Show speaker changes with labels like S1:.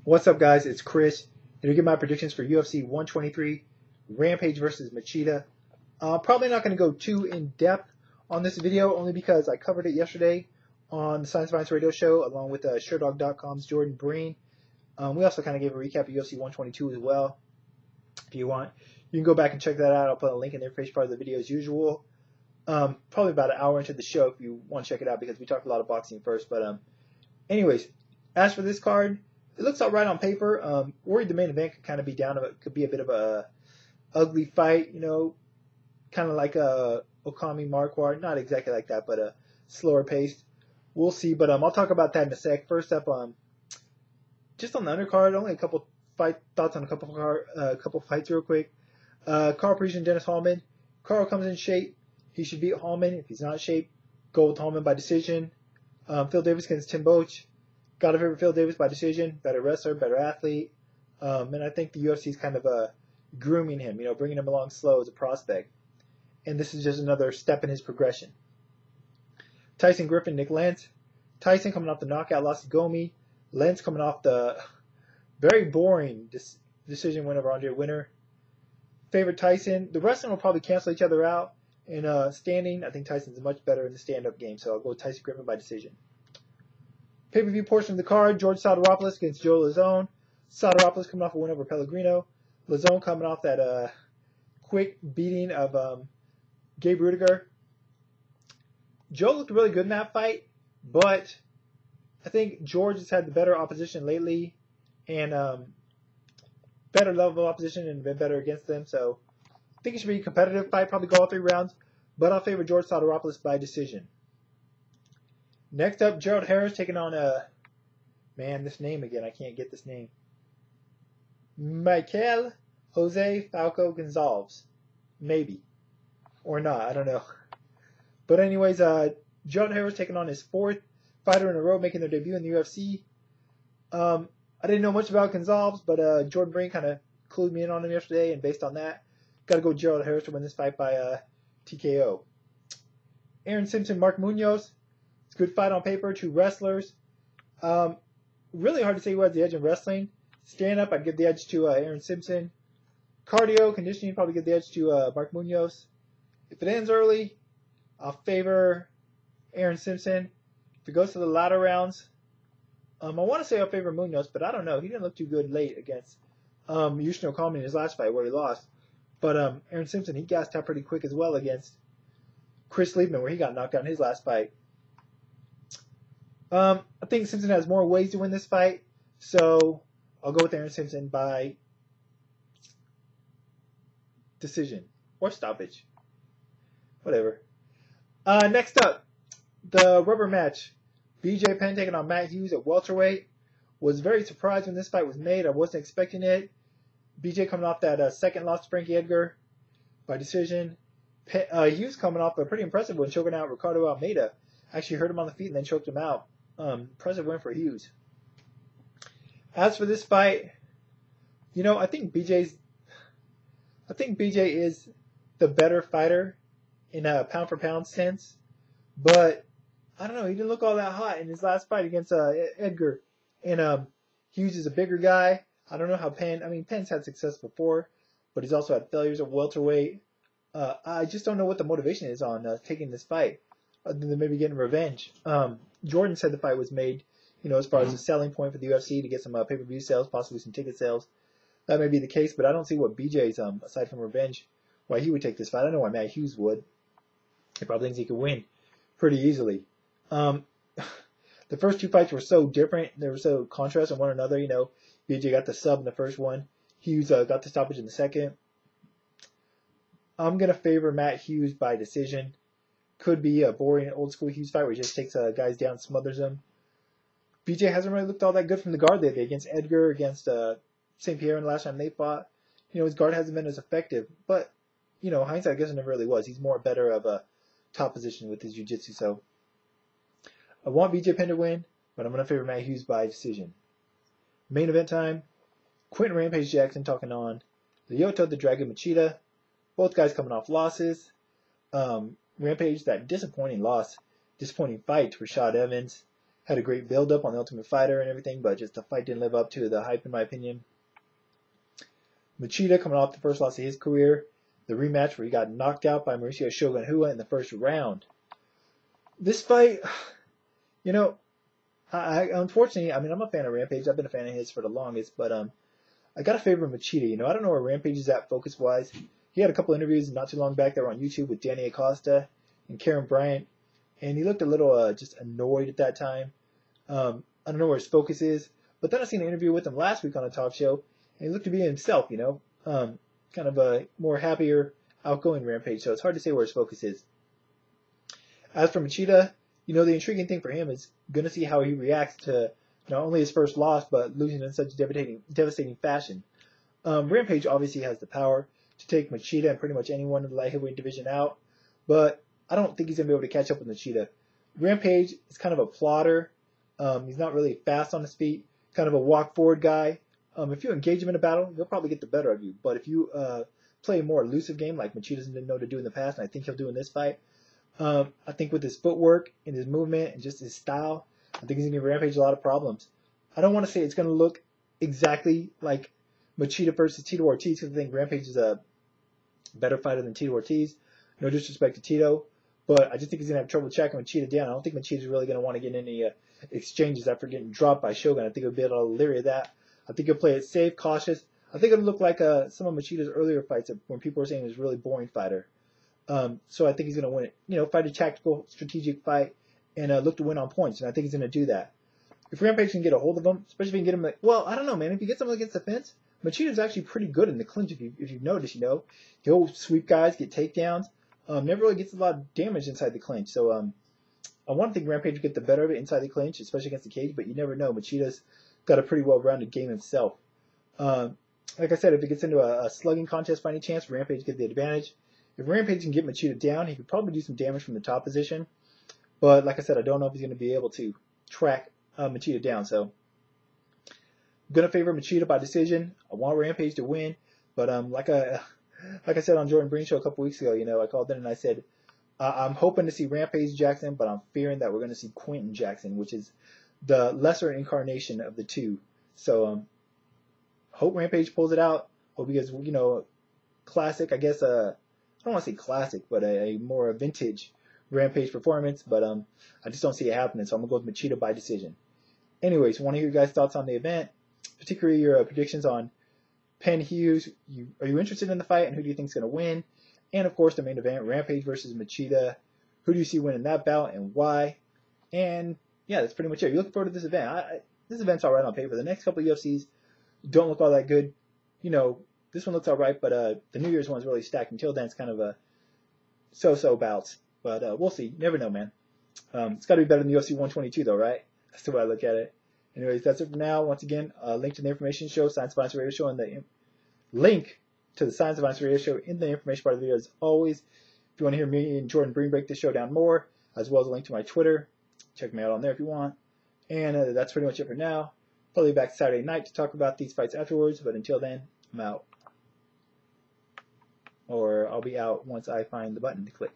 S1: What's up, guys? It's Chris. Here to give my predictions for UFC 123, Rampage versus Machida. Probably not going to go too in-depth on this video, only because I covered it yesterday on the Science Violence Radio Show, along with SureDog.com's Jordan Breen. We also kind of gave a recap of UFC 122 as well. If you want, you can go back and check that out. I'll put a link in the information part of the video as usual. Probably about an hour into the show if you want to check it out, because we talked a lot of boxing first. But anyways, as for this card, it looks all right on paper. Worried the main event could kind of be down. It could be a bit of a ugly fight, you know, kind of like a Okami Marquardt. Not exactly like that, but a slower paced. We'll see. But I'll talk about that in a sec. First up, just on the undercard, only a couple thoughts on a couple fights real quick. Carl Parisian, Dennis Hallman. Carl comes in shape. He should beat Hallman. If he's not in shape, go with Hallman by decision. Phil Davis against Tim Boetsch. Got to favor Phil Davis by decision. Better wrestler, better athlete. And I think the UFC is kind of grooming him, you know, bringing him along slow as a prospect. And this is just another step in his progression. Tyson Griffin, Nick Lentz. Tyson coming off the knockout loss to Gomi. Lentz coming off the very boring decision win over Andre Winner. Favorite Tyson. The wrestling will probably cancel each other out. In standing, I think Tyson's much better in the stand-up game, so I'll go with Tyson Griffin by decision. Pay-per-view portion of the card, George Sotiropoulos against Joe Lazone. Sotiropoulos coming off a win over Pellegrino. Lazone coming off that quick beating of Gabe Rudiger. Joe looked really good in that fight, but I think George has had the better opposition lately, and better level of opposition and been better against them, so I think it should be a competitive fight, probably go all 3 rounds, but I'll favor George Sotiropoulos by decision. Next up, Gerald Harris taking on this name again, I can't get this name. Michael Jose Falco Gonzalez. Maybe. Or not, I don't know. But anyways, Gerald Harris taking on his 4th fighter in a row, making their debut in the UFC. I didn't know much about Gonzalez, but Jordan Breen kind of clued me in on him yesterday, and based on that, got to go Gerald Harris to win this fight by TKO. Aaron Simpson, Mark Munoz. It's a good fight on paper. 2 wrestlers. Really hard to say who has the edge in wrestling. Stand up, I'd give the edge to Aaron Simpson. Cardio, conditioning, probably give the edge to Mark Munoz. If it ends early, I'll favor Aaron Simpson. If it goes to the latter rounds, I want to say I'll favor Munoz, but I don't know. He didn't look too good late against Yushin Okami in his last fight where he lost. But Aaron Simpson, he gassed out pretty quick as well against Chris Liebman, where he got knocked out in his last fight. I think Simpson has more ways to win this fight, so I'll go with Aaron Simpson by decision or stoppage. Whatever. Next up, the rubber match. BJ Penn taking on Matt Hughes at welterweight. Was very surprised when this fight was made. I wasn't expecting it. BJ coming off that second loss to Frankie Edgar by decision. Hughes coming off a pretty impressive one, choking out Ricardo Almeida. Actually hurt him on the feet and then choked him out. Impressive win for Hughes. As for this fight, you know, I think BJ is the better fighter in a pound for pound sense, but I don't know, he didn't look all that hot in his last fight against Edgar. And Hughes is a bigger guy. I don't know how Penn's had success before, but he's also had failures at welterweight. I just don't know what the motivation is on taking this fight, other than maybe getting revenge. Jordan said the fight was made, you know, as far as a selling point for the UFC to get some pay-per-view sales, possibly some ticket sales. That may be the case, but I don't see what BJ's, aside from revenge, why he would take this fight. I don't know why Matt Hughes would. He probably thinks he could win pretty easily. The first 2 fights were so different. They were so contrast on one another. You know, BJ got the sub in the first one. Hughes got the stoppage in the second. I'm going to favor Matt Hughes by decision. Could be a boring old-school Hughes fight where he just takes guys down, smothers them. BJ hasn't really looked all that good from the guard lately against Edgar, against St. Pierre, and the last time they fought. You know, his guard hasn't been as effective. But, you know, hindsight, I guess it never really was. He's more better of a top position with his jiu-jitsu, so I want BJ Penn to win, but I'm going to favor Matt Hughes by decision. Main event time, Quentin Rampage Jackson talking on Lyoto the Dragon Machida. Both guys coming off losses. Rampage, that disappointing loss, disappointing fight to Rashad Evans. Had a great build-up on the Ultimate Fighter and everything, but just the fight didn't live up to the hype, in my opinion. Machida coming off the first loss of his career, the rematch where he got knocked out by Mauricio Shogun Rua in the first round. This fight, you know, I unfortunately, I mean, I'm a fan of Rampage. I've been a fan of his for the longest, but I got to favor Machida. You know, I don't know where Rampage is at focus-wise. He had a couple interviews not too long back that were on YouTube with Danny Acosta and Karen Bryant, and he looked a little just annoyed at that time. I don't know where his focus is, but then I seen an interview with him last week on a talk show, and he looked to be himself, you know, kind of a more happier, outgoing Rampage, so it's hard to say where his focus is. As for Machida, you know, the intriguing thing for him is going to see how he reacts to not only his first loss, but losing in such devastating fashion. Rampage obviously has the power to take Machida and pretty much anyone in the light heavyweight division out, but I don't think he's going to be able to catch up with Machida. Rampage is kind of a plodder. He's not really fast on his feet, kind of a walk-forward guy. If you engage him in a battle, he'll probably get the better of you. But if you play a more elusive game, like Machida didn't know to do in the past, and I think he'll do in this fight, I think with his footwork and his movement and just his style, I think he's going to give Rampage a lot of problems. I don't want to say it's going to look exactly like Machida versus Tito Ortiz, because I think Rampage is a better fighter than Tito Ortiz. No disrespect to Tito, but I just think he's going to have trouble tracking Machida down. I don't think Machida's really going to want to get in any exchanges after getting dropped by Shogun. I think he'll be a little leery of that. I think he'll play it safe, cautious. I think it'll look like some of Machida's earlier fights when people were saying he was a really boring fighter. So I think he's going to win it. You know, fight a tactical, strategic fight and look to win on points, and I think he's going to do that. If Rampage can get a hold of him, especially if he can get him, well, I don't know, man. If he gets him against the fence, Machida's actually pretty good in the clinch. If you've noticed, you know, he'll sweep guys, get takedowns. Never really gets a lot of damage inside the clinch. So I want to think Rampage will get the better of it inside the clinch, especially against the cage. But you never know. Machida's got a pretty well-rounded game himself. Like I said, if it gets into a slugging contest by any chance, Rampage gets the advantage. If Rampage can get Machida down, he could probably do some damage from the top position. But like I said, I don't know if he's going to be able to track Machida down. So I'm going to favor Machida by decision. I want Rampage to win. But like I said on Jordan Breen's show a couple weeks ago, you know, I called in and I said, I'm hoping to see Rampage Jackson, but I'm fearing that we're going to see Quentin Jackson, which is the lesser incarnation of the two. So hope Rampage pulls it out. Hope he gets, you know, classic, I guess, I don't want to say classic, but a more vintage Rampage performance. But I just don't see it happening, so I'm going to go with Machida by decision. Anyways, want to hear your guys' thoughts on the event, particularly your predictions on Penn Hughes. Are you interested in the fight, and who do you think is going to win? And, of course, the main event, Rampage versus Machida. Who do you see winning that bout and why? And, yeah, that's pretty much it. You're looking forward to this event. This event's all right on paper. The next couple of UFCs don't look all that good. You know, this one looks all right, but the New Year's one's really stacked. Until then, it's kind of a so-so bouts. But we'll see. Never know, man. It's got to be better than UFC 122, though, right? That's the way I look at it. Anyways, that's it for now. Once again, link to the information show, Science of Violence Radio Show, and the link to the Science of Violence Radio Show in the information part of the video as always. If you want to hear me and Jordan Breen break this show down more, as well as a link to my Twitter, check me out on there if you want. And that's pretty much it for now. Probably back Saturday night to talk about these fights afterwards, but until then, I'm out. Or I'll be out once I find the button to click.